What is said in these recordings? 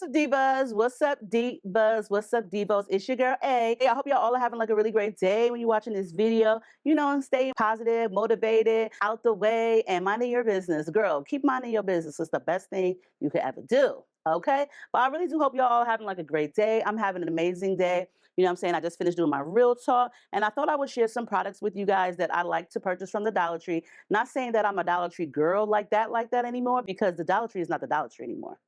up, divas? What's up, divas? What's up, divos? It's your girl, A. I hope y'all all are having like a really great day when you're watching this video. You know, and stay positive, motivated, out the way, and minding your business. Girl, keep minding your business. It's the best thing you could ever do. Okay? But I really do hope y'all all having like a great day. I'm having an amazing day. You know what I'm saying? I just finished doing my real talk, and I thought I would share some products with you guys that I like to purchase from the Dollar Tree. Not saying that I'm a Dollar Tree girl like that anymore, because the Dollar Tree is not the Dollar Tree anymore.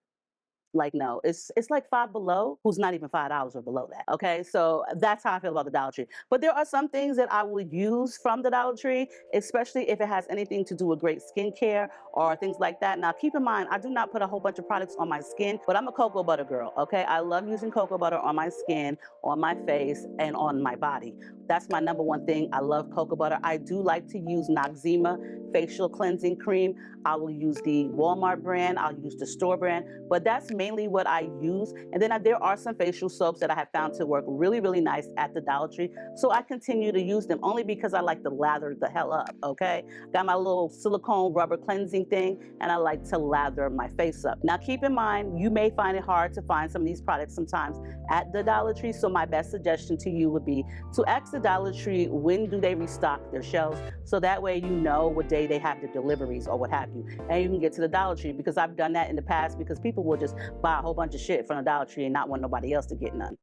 Like, no, it's like Five Below, who's not even $5 or below that. Okay, so that's how I feel about the Dollar Tree. But there are some things that I will use from the Dollar Tree, especially if it has anything to do with great skincare or things like that. Now, keep in mind, I do not put a whole bunch of products on my skin, but I'm a cocoa butter girl. Okay, I love using cocoa butter on my skin, on my face, and on my body. That's my number one thing. I love cocoa butter. I do like to use Noxzema facial cleansing cream. I will use the Walmart brand. I'll use the store brand, but that's mainly what I use. And then there are some facial soaps that I have found to work really, really nice at the Dollar Tree. So I continue to use them only because I like to lather the hell up, okay? Got my little silicone rubber cleansing thing, and I like to lather my face up. Now, keep in mind, you may find it hard to find some of these products sometimes at the Dollar Tree. So my best suggestion to you would be to ask the Dollar Tree, when do they restock their shelves? So that way you know what day they have the deliveries or what have you. And you can get to the Dollar Tree, because I've done that in the past, because people will just buy a whole bunch of shit from the Dollar Tree and not want nobody else to get none.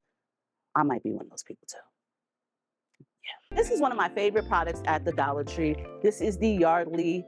I might be one of those people too. Yeah. This is one of my favorite products at the Dollar Tree. This is the Yardley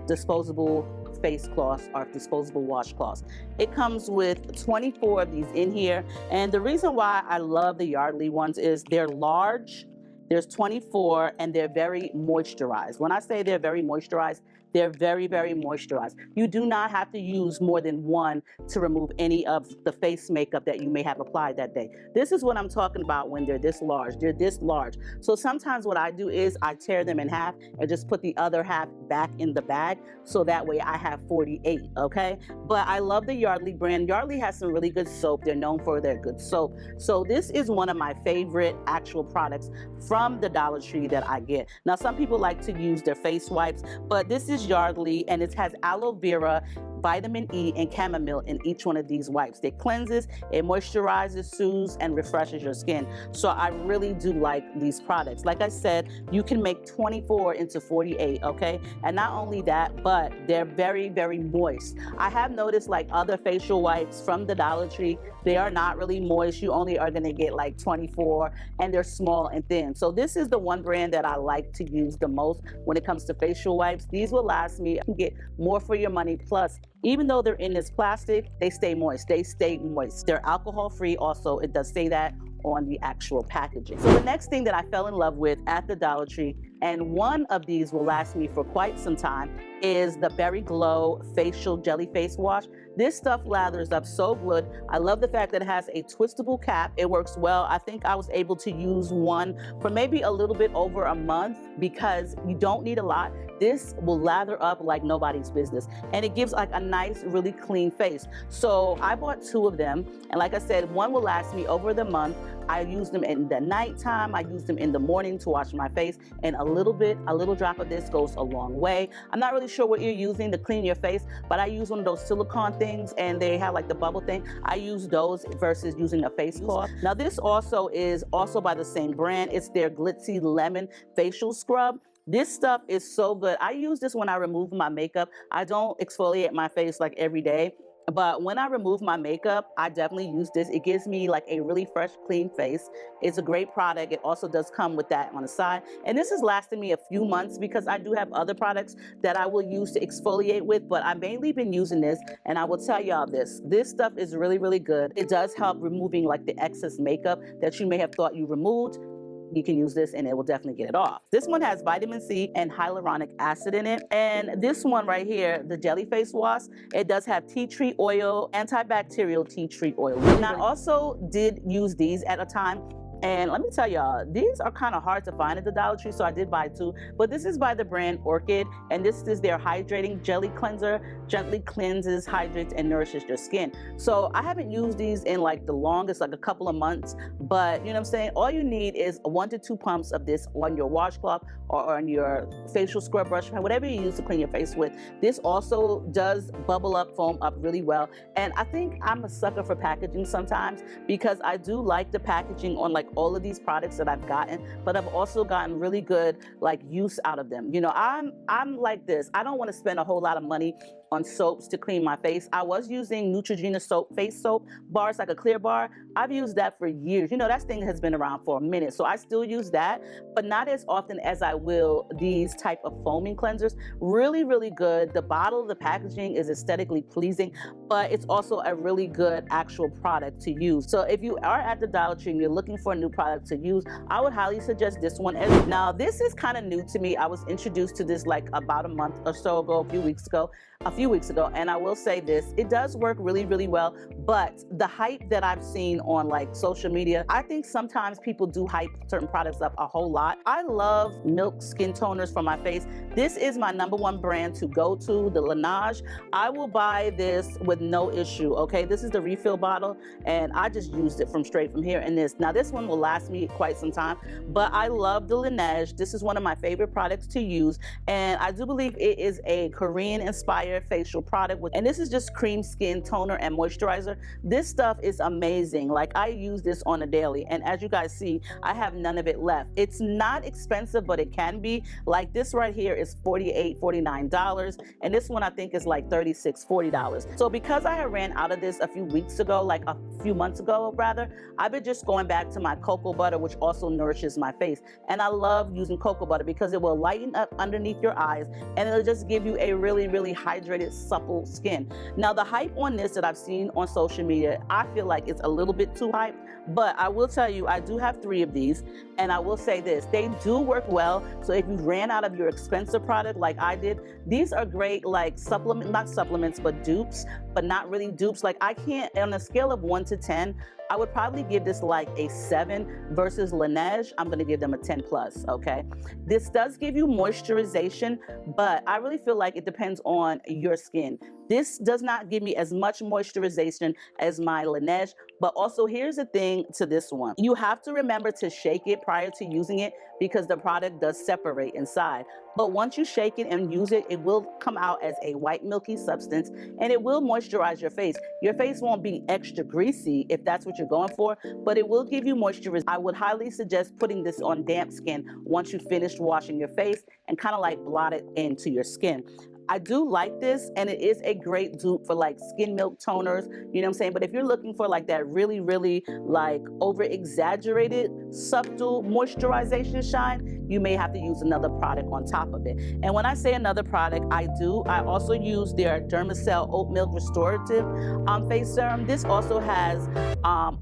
disposable face cloths or disposable washcloths. It comes with 24 of these in here. And the reason why I love the Yardley ones is they're large. There's 24, and they're very moisturized. When I say they're very moisturized, they're very, very moisturized. You do not have to use more than one to remove any of the face makeup that you may have applied that day. This is what I'm talking about when they're this large. They're this large. So sometimes what I do is I tear them in half and just put the other half back in the bag, so that way I have 48, okay? But I love the Yardley brand. Yardley has some really good soap. They're known for their good soap. So this is one of my favorite actual products from the Dollar Tree that I get. Now, some people like to use their face wipes, but this is Yardley, and it has aloe vera, vitamin E, and chamomile in each one of these wipes. It cleanses, it moisturizes, soothes, and refreshes your skin. So I really do like these products. Like I said, you can make 24 into 48, okay? And not only that, but they're very, very moist. I have noticed, like other facial wipes from the Dollar Tree, they are not really moist. You only are gonna get like 24, and they're small and thin. So this is the one brand that I like to use the most when it comes to facial wipes. These will last me. You can get more for your money. Plus, even though they're in this plastic, they stay moist. They stay moist. They're alcohol free also. It does say that on the actual packaging. So the next thing that I fell in love with at the Dollar Tree, and one of these will last me for quite some time, is the Berry Glow Facial Jelly Face Wash. This stuff lathers up so good. I love the fact that it has a twistable cap. It works well. I think I was able to use one for maybe a little bit over a month, because you don't need a lot. This will lather up like nobody's business, and it gives like a nice, really clean face. So I bought 2 of them, and like I said, one will last me over the month. I use them in the nighttime. I use them in the morning to wash my face, and a little drop of this goes a long way. I'm not really sure what you're using to clean your face, but I use one of those silicone things, and they have like the bubble thing. I use those versus using a face cloth. Now, this also is also by the same brand. It's their Glitzy Lemon Facial Scrub. This stuff is so good. I use this when I remove my makeup. I don't exfoliate my face like every day, but when I remove my makeup, I definitely use this. It gives me like a really fresh, clean face. It's a great product. It also does come with that on the side. And this has lasted me a few months, because I do have other products that I will use to exfoliate with, but I've mainly been using this, and I will tell y'all this. This stuff is really, really good. It does help removing like the excess makeup that you may have thought you removed. You can use this and it will definitely get it off. This one has vitamin C and hyaluronic acid in it. And this one right here, the Jelly Face Wash, it does have tea tree oil, antibacterial tea tree oil. And I also did use these at a time, And let me tell y'all, these are kind of hard to find at the Dollar Tree, so I did buy 2. But this is by the brand Orchid, and this is their hydrating jelly cleanser. Gently cleanses, hydrates, and nourishes your skin. So I haven't used these in like the longest, like a couple of months, but you know what I'm saying? All you need is 1 to 2 pumps of this on your washcloth or on your facial scrub brush, whatever you use to clean your face with. This also does bubble up, foam up really well. And I think I'm a sucker for packaging sometimes, because I do like the packaging on like all of these products that I've gotten, but I've also gotten really good like use out of them. You know, I'm like this. I don't want to spend a whole lot of money on soaps to clean my face. I was using Neutrogena soap, face soap bars, like a clear bar. I've used that for years. You know, that thing has been around for a minute, so I still use that, but not as often as I will these type of foaming cleansers. Really, really good. The bottle, the packaging is aesthetically pleasing, but it's also a really good actual product to use. So if you are at the Dollar Tree and you're looking for a new product to use, I would highly suggest this one. Now, this is kind of new to me. I was introduced to this like about a month or so ago, a few weeks ago, and I will say this, it does work really, really well, but the hype that I've seen on like social media, I think sometimes people do hype certain products up a whole lot. I love Milk skin toners for my face. This is my #1 brand to go to, the Laneige. I will buy this with no issue, okay? This is the refill bottle, and I just used it straight from here in this. Now, this one will last me quite some time, but I love the Laneige. This is one of my favorite products to use, and I do believe it is a Korean-inspired facial product, and this is just cream skin toner and moisturizer. This stuff is amazing. Like, I use this on a daily, and as you guys see, I have none of it left. It's not expensive, but it can be. Like, this right here is $48, $49, and this one I think is like $36, $40. So because I had ran out of this a few weeks ago, like a few months ago rather, I've been just going back to my cocoa butter, which also nourishes my face. And I love using cocoa butter because it will lighten up underneath your eyes, and it'll just give you a really, really hydrated, supple skin. Now, the hype on this that I've seen on social media, I feel like it's a little bit too hype, but I will tell you, I do have 3 of these, and I will say this, they do work well. So if you ran out of your expensive product like I did, these are great, like not supplements, but dupes, but not really dupes. Like, I can't, on a scale of 1 to 10, I would probably give this like a 7 versus Laneige. I'm gonna give them a 10 plus, okay? This does give you moisturization, but I really feel like it depends on your skin. This does not give me as much moisturization as my Laneige, but also here's the thing to this one. You have to remember to shake it prior to using it because the product does separate inside. But once you shake it and use it, it will come out as a white milky substance, and it will moisturize your face. Your face won't be extra greasy if that's what you're going for, but it will give you moisture. I would highly suggest putting this on damp skin once you finish washing your face and kind of like blot it into your skin. I do like this, and it is a great dupe for like skin milk toners, you know what I'm saying? But if you're looking for like that really, really like over exaggerated, subtle moisturization shine, you may have to use another product on top of it. And when I say another product, I also use their Dermacell Oat Milk Restorative Face Serum. This also has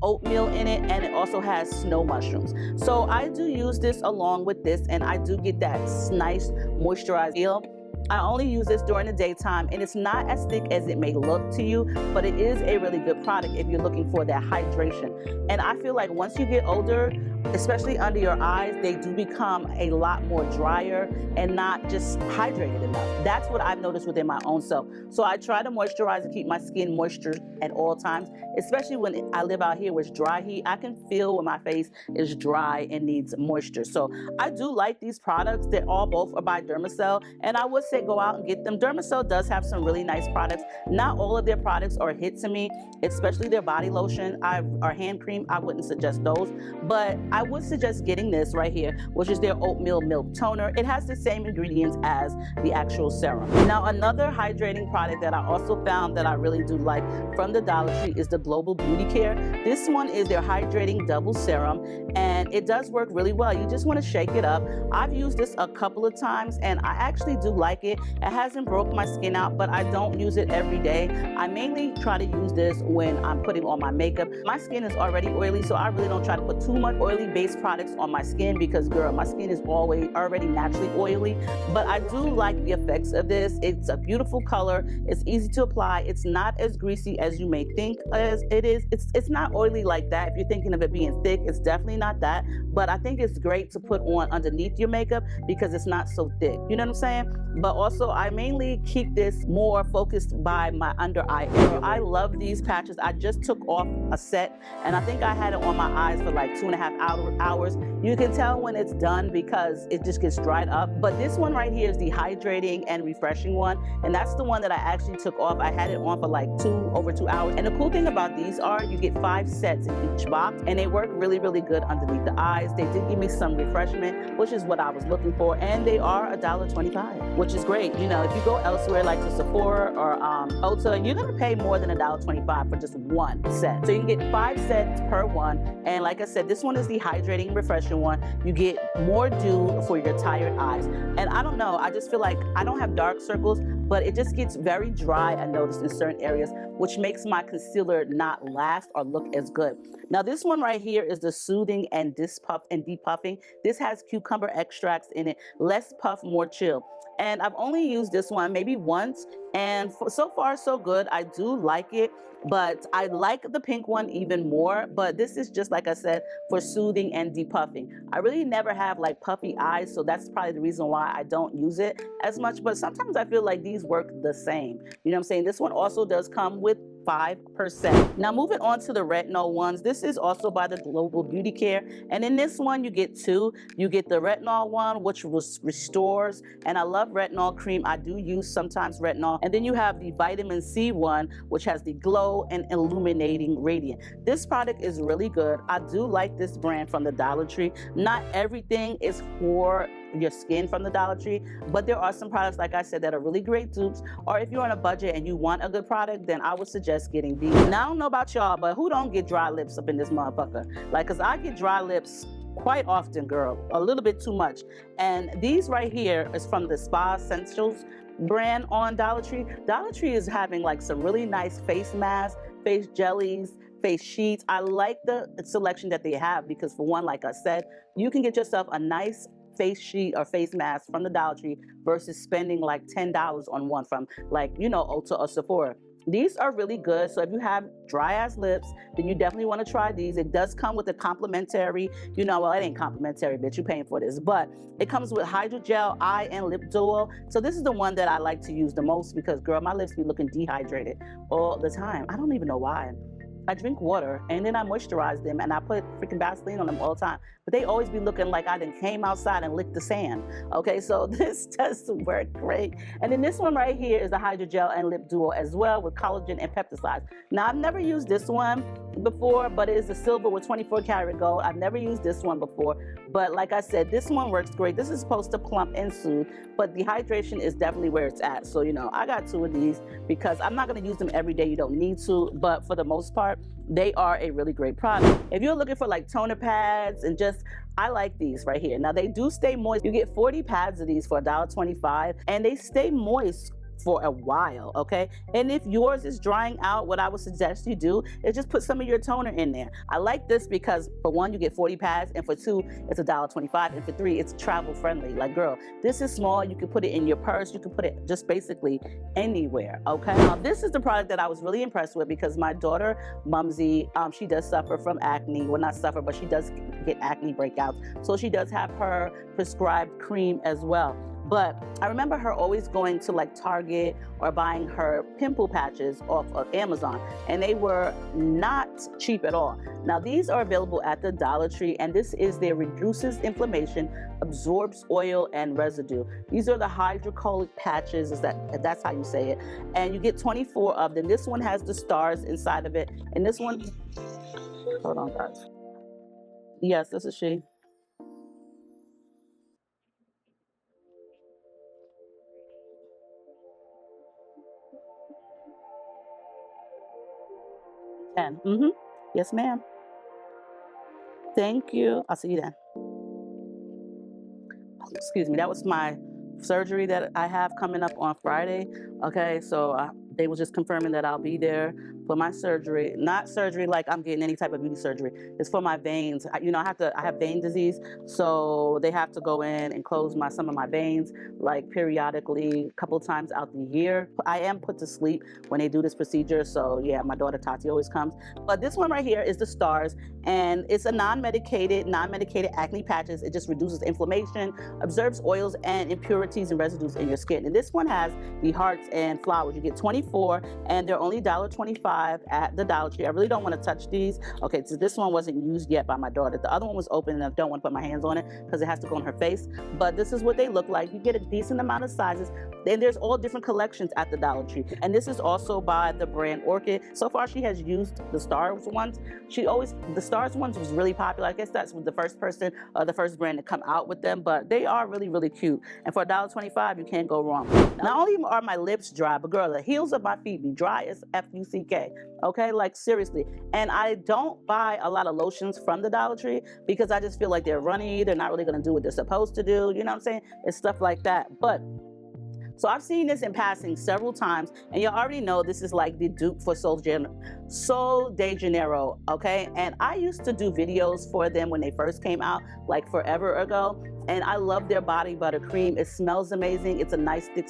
oatmeal in it, and it also has snow mushrooms. So I do use this along with this, and I do get that nice moisturized feel. I only use this during the daytime, and it's not as thick as it may look to you, but it is a really good product if you're looking for that hydration. And I feel like once you get older, especially under your eyes, they do become a lot more drier and not just hydrated enough. That's what I've noticed within my own self. So I try to moisturize and keep my skin moisture at all times, especially when I live out here with dry heat. I can feel when my face is dry and needs moisture. So I do like these products. They're both are by Dermacell, and I would say go out and get them. Dermacell does have some really nice products. Not all of their products are a hit to me, especially their body lotion or hand cream. I wouldn't suggest those, but I would suggest getting this right here, which is their oatmeal milk toner. It has the same ingredients as the actual serum. Now, another hydrating product that I also found that I really do like from the Dollar Tree is the Global Beauty Care. This one is their hydrating double serum, and it does work really well. You just want to shake it up. I've used this a couple of times, and I actually do like it. It hasn't broke my skin out, but I don't use it every day. I mainly try to use this when I'm putting on my makeup. My skin is already oily, so I really don't try to put too much oily really base products on my skin because, girl, my skin is already naturally oily, but I do like the effects of this. It's a beautiful color. It's easy to apply. It's not as greasy as you may think as it is. It's not oily like that. If you're thinking of it being thick, it's definitely not that, but I think it's great to put on underneath your makeup because it's not so thick. You know what I'm saying? But also, I mainly keep this more focused by my under eye area. I love these patches. I just took off a set, and I think I had it on my eyes for like 2.5 hours. You can tell when it's done because it just gets dried up. But this one right here is the hydrating and refreshing one, and that's the one that I actually took off. I had it on for like over 2 hours. And the cool thing about these are you get 5 sets in each box, and they work really, really good underneath the eyes. They did give me some refreshment, which is what I was looking for, and they are $1.25, which is great. You know, if you go elsewhere like to Sephora or Ulta, you're gonna pay more than $1.25 for just one set. So you can get 5 sets per one, and like I said, this one is the hydrating, refreshing one. You get more dew for your tired eyes. And I don't know, I just feel like I don't have dark circles, but it just gets very dry, I noticed, in certain areas, which makes my concealer not last or look as good. Now this one right here is the soothing and depuffing. This has cucumber extracts in it, less puff, more chill. And I've only used this one maybe once, and so far so good. I do like it, but I like the pink one even more. But this is just, like I said, for soothing and depuffing. I really never have like puffy eyes, so that's probably the reason why I don't use it as much. But sometimes I feel like these work the same. You know what I'm saying? This one also does come with 5%. Now moving on to the retinol ones, this is also by the Global Beauty Care, and in this one you get 2. You get the retinol one, which restores, and I love retinol cream. I do use sometimes retinol, and then you have the vitamin C one, which has the glow and illuminating radiant. This product is really good. I do like this brand from the Dollar Tree. Not everything is for your skin from the Dollar Tree, but there are some products, like I said, that are really great dupes. Or if you're on a budget and you want a good product, then I would suggest getting these. Now I don't know about y'all, but who don't get dry lips up in this motherfucker? Like, cause I get dry lips quite often, girl, a little bit too much. And these right here is from the Spa Essentials brand on Dollar Tree. Dollar Tree is having like some really nice face masks, face jellies, face sheets. I like the selection that they have because, for one, like I said, you can get yourself a nice face sheet or face mask from the Dollar Tree versus spending like $10 on one from, like, you know, Ulta or Sephora. These are really good. So if you have dry ass lips, then you definitely want to try these. It does come with a complimentary, you know, well, it ain't complimentary, bitch, you're paying for this, but it comes with hydrogel, eye and lip duo. So this is the one that I like to use the most because, girl, my lips be looking dehydrated all the time. I don't even know why. I drink water and then I moisturize them and I put freaking Vaseline on them all the time, but they always be looking like I done came outside and licked the sand. Okay, so this does work great. And then this one right here is the hydrogel and lip duo as well with collagen and peptides. Now I've never used this one before, but it is a silver with 24 karat gold. I've never used this one before, but like I said, this one works great. This is supposed to plump and soothe, but the hydration is definitely where it's at. So, you know, I got 2 of these because I'm not going to use them every day. You don't need to, but for the most part, they are a really great product. If you're looking for like toner pads and just, I like these right here. Now they do stay moist. You get 40 pads of these for $1.25 and they stay moist for a while, okay? And if yours is drying out, what I would suggest you do is just put some of your toner in there. I like this because, for one, you get 40 pads, and for 2, it's $1.25, and for 3, it's travel friendly. Like, girl, this is small. You can put it in your purse. You can put it just basically anywhere, okay? Now, this is the product that I was really impressed with because my daughter, Mumsy, she does suffer from acne. Well, not suffer, but she does get acne breakouts. So she does have her prescribed cream as well. But I remember her always going to like Target or buying her pimple patches off of Amazon, and they were not cheap at all. Now these are available at the Dollar Tree, and this is their reduces inflammation, absorbs oil and residue. These are the hydrocolloid patches, that's how you say it. And you get 24 of them. This one has the stars inside of it, and this one, hold on guys. Yes, this is she. Yes, ma'am. Thank you. I'll see you then. Excuse me. That was my surgery that I have coming up on Friday. Okay, so They was just confirming that I'll be there for my surgery. Not surgery like I'm getting any type of beauty surgery. It's for my veins. You know, I have vein disease, so they have to go in and close some of my veins like periodically, a couple times out the year. I am put to sleep when they do this procedure, so yeah, my daughter Tati always comes. But this one right here is the SCARVES, and it's a non-medicated acne patches. It just reduces inflammation, absorbs oils and impurities and residues in your skin. And this one has the hearts and flowers. You get 24, and they're only $1.25 at the Dollar Tree. I really don't want to touch these. Okay, so this one wasn't used yet by my daughter. The other one was open, and I don't want to put my hands on it because it has to go on her face. But this is what they look like. You get a decent amount of sizes. Then there's all different collections at the Dollar Tree. And this is also by the brand Orchid. So far, she has used the SCARVES ones. The SCARVES ones was really popular. I guess that's the first person, the first brand to come out with them, but they are really, really cute. And for $1.25, you can't go wrong. Not only are my lips dry, but girl, the heels of my feet be dry as F-U-C-K. Okay, like seriously. And I don't buy a lot of lotions from the Dollar Tree because I just feel like they're runny. They're not really gonna do what they're supposed to do. You know what I'm saying? It's stuff like that. So I've seen this in passing several times, and you already know this is like the dupe for Sol de Janeiro, okay? And I used to do videos for them when they first came out, like forever ago, and I love their body butter cream. It smells amazing. It's a nice thick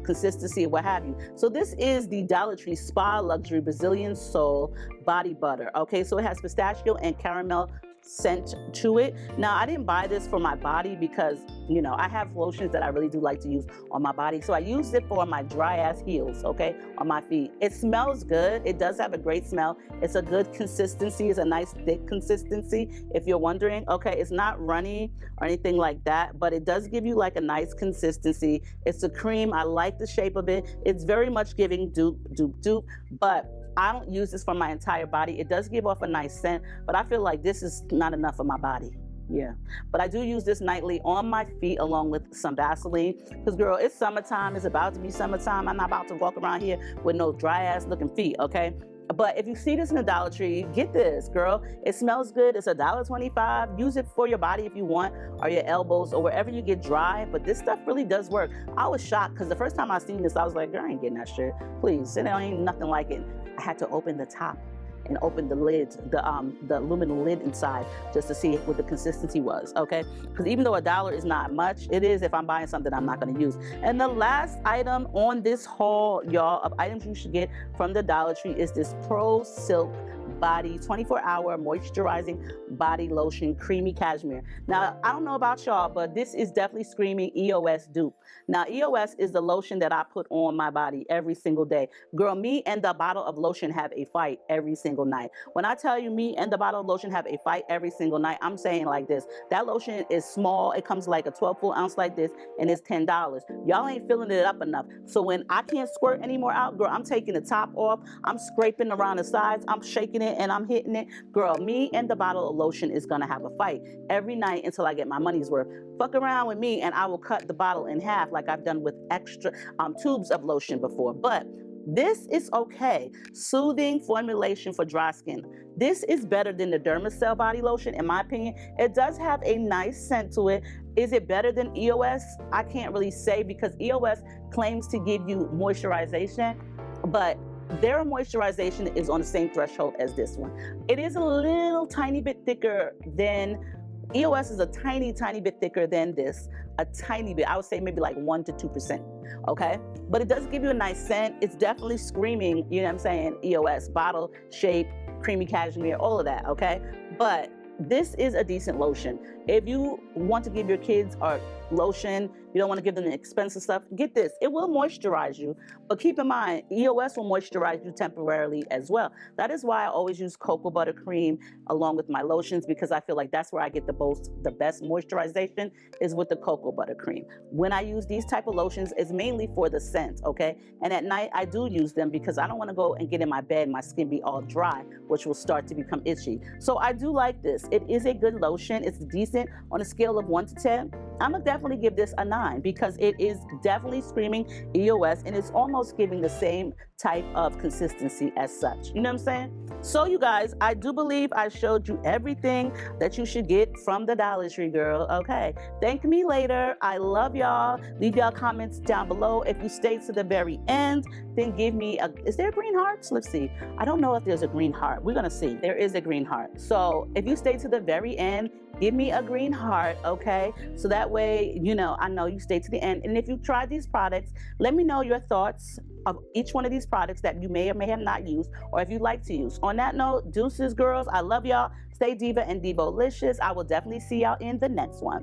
consistency, what have you. So this is the Dollar Tree Spa Luxury Brazilian Soul Body Butter, okay? So it has pistachio and caramel scent to it. Now, I didn't buy this for my body because, you know, I have lotions that I really do like to use on my body. So I used it for my dry ass heels, okay, on my feet. It smells good. It does have a great smell. It's a good consistency. It's a nice thick consistency, if you're wondering. Okay, it's not runny or anything like that, but it does give you like a nice consistency. It's a cream. I like the shape of it. It's very much giving dupe, but I don't use this for my entire body. It does give off a nice scent, but I feel like this is not enough for my body. Yeah, but I do use this nightly on my feet along with some Vaseline because, girl, it's summertime. It's about to be summertime. I'm not about to walk around here with no dry ass looking feet, okay? But if you see this in the Dollar Tree, get this, girl. It smells good. It's $1.25. Use it for your body if you want, or your elbows, or wherever you get dry. But this stuff really does work. I was shocked because the first time I seen this, I was like, girl, I ain't getting that shit. Please, there ain't nothing like it. I had to open the top and open the lid, the aluminum lid inside, just to see what the consistency was, okay? Because even though $1 is not much, it is if I'm buying something I'm not gonna use. And the last item on this haul, y'all, of items you should get from the Dollar Tree is this Pro Silk Body 24-hour moisturizing body lotion, creamy cashmere. Now, I don't know about y'all, but this is definitely screaming EOS dupe. Now, EOS is the lotion that I put on my body every single day. Girl, me and the bottle of lotion have a fight every single night. When I tell you me and the bottle of lotion have a fight every single night, I'm saying like this. That lotion is small. It comes like a 12 full ounce like this, and it's $10. Y'all ain't filling it up enough. So when I can't squirt anymore out, girl, I'm taking the top off. I'm scraping around the sides. I'm shaking it and I'm hitting it. Girl, me and the bottle of lotion is gonna have a fight every night until I get my money's worth. Fuck around with me and I will cut the bottle in half like I've done with extra tubes of lotion before. But this is okay. Soothing formulation for dry skin. This is better than the Dermacell body lotion, in my opinion. It does have a nice scent to it. Is it better than EOS? I can't really say because EOS claims to give you moisturization, but their moisturization is on the same threshold as this one. It is a little tiny bit thicker than EOS is a tiny bit thicker than this. A tiny bit. I would say maybe like 1 to 2%. Okay? But it does give you a nice scent. It's definitely screaming, you know what I'm saying, EOS, bottle, shape, creamy cashmere, all of that, okay? But this is a decent lotion. If you want to give your kids a lotion, you don't want to give them the expensive stuff, get this. It will moisturize you, but keep in mind, EOS will moisturize you temporarily as well. That is why I always use cocoa butter cream along with my lotions, because I feel like that's where I get the best moisturization is with the cocoa butter cream. When I use these type of lotions, it's mainly for the scent, okay? And at night, I do use them because I don't want to go and get in my bed and my skin be all dry, which will start to become itchy. So I do like this. It is a good lotion. It's decent on a scale of 1 to 10. I'm gonna definitely give this a 9 because it is definitely screaming EOS and it's almost giving the same type of consistency as such. You know what I'm saying? So you guys, I do believe I showed you everything that you should get from the Dollar Tree, girl. Okay, thank me later. I love y'all. Leave y'all comments down below. If you stay to the very end, then give me a, is there green hearts? Let's see. I don't know if there's a green heart. We're gonna see. There is a green heart. So if you stay to the very end, give me a green heart, okay? So that way, you know, I know you stay to the end. And if you try these products, let me know your thoughts of each one of these products that you may or may have not used, or if you'd like to use. On that note, deuces, girls. I love y'all. Stay diva and divolicious. I will definitely see y'all in the next one.